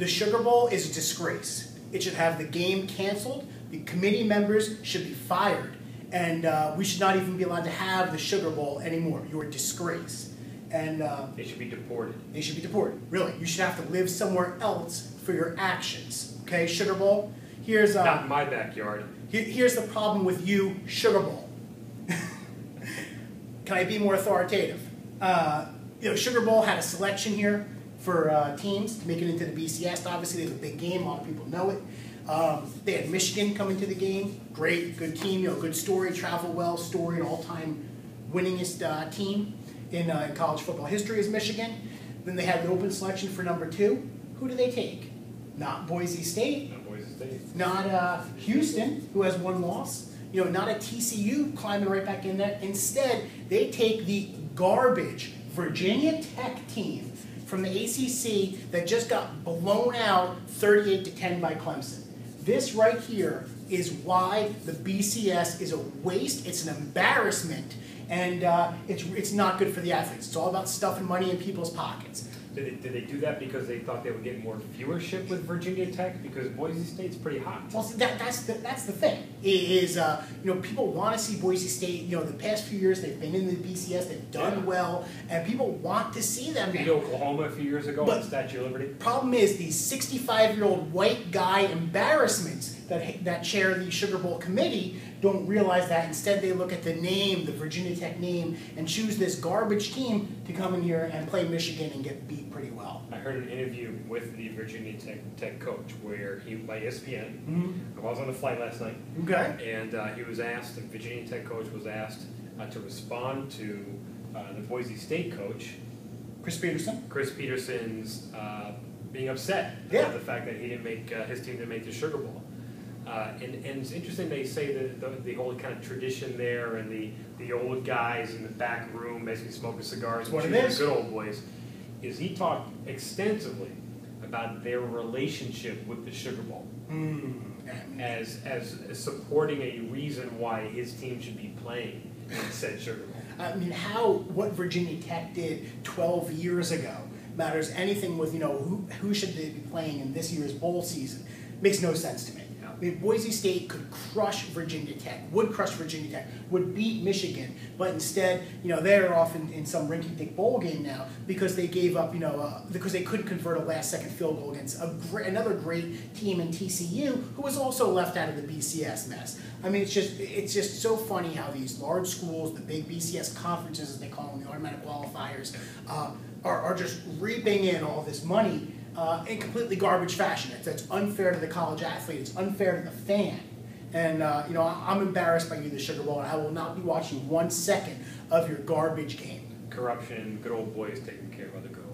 The Sugar Bowl is a disgrace. It should have the game canceled. The committee members should be fired. And we should not even be allowed to have the Sugar Bowl anymore. You're a disgrace. And they should be deported. They should be deported. Really, you should have to live somewhere else for your actions. Okay, Sugar Bowl. Here's not in my backyard. Here's the problem with you, Sugar Bowl. Can I be more authoritative? Sugar Bowl had a selection here for teams to make it into the BCS. Obviously, they have a big game. A lot of people know it. They had Michigan come into the game. Great, good team. Good story. Travel well. Storied, all-time winningest team in college football history is Michigan. Then they had the open selection for number 2. Who do they take? Not Boise State. Not Boise State. Not Houston, who has 1 loss. Not a TCU climbing right back in there. Instead, they take the garbage Virginia Tech team from the ACC that just got blown out 38-10 by Clemson. This right here is why the BCS is a waste. It's an embarrassment, and it's not good for the athletes. It's all about stuffing money in people's pockets. Did they do that because they thought they would get more viewership with Virginia Tech? Because Boise State's pretty hot. Well, see, that's the thing. Is people want to see Boise State. The past few years they've been in the BCS. They've done well, and people want to see them. Beat Oklahoma a few years ago on Statue of Liberty. Problem is these 65-year-old white guy embarrassments that chair the Sugar Bowl committee don't realize that. Instead, they look at the name, the Virginia Tech name, and choose this garbage team to come in here and play Michigan and get beat pretty well. I heard an interview with the Virginia Tech coach where he, by ESPN, I was on the flight last night, okay, and he was asked, the Virginia Tech coach was asked to respond to the Boise State coach, Chris Peterson's being upset about the fact that he didn't make his team didn't make the Sugar Bowl. And it's interesting they say that the whole kind of tradition there and the old guys in the back room basically smoking cigars and choosing the good old boys, is he talked extensively about their relationship with the Sugar Bowl as supporting a reason why his team should be playing in said Sugar Bowl. I mean, what Virginia Tech did 12 years ago matters anything with who should they be playing in this year's bowl season. Makes no sense to me. I mean, Boise State could crush Virginia Tech, would beat Michigan, but instead, they're off in some rinky-dink bowl game now because they gave up, because they couldn't convert a last-second field goal against another great team in TCU, who was also left out of the BCS mess. I mean, it's just so funny how these large schools, the big BCS conferences, as they call them, the automatic qualifiers, are just reaping in all this money in completely garbage fashion. It's unfair to the college athlete. It's unfair to the fan. And, I'm embarrassed by you, the Sugar Bowl, and I will not be watching 1 second of your garbage game. Corruption, good old boys taking care of other good old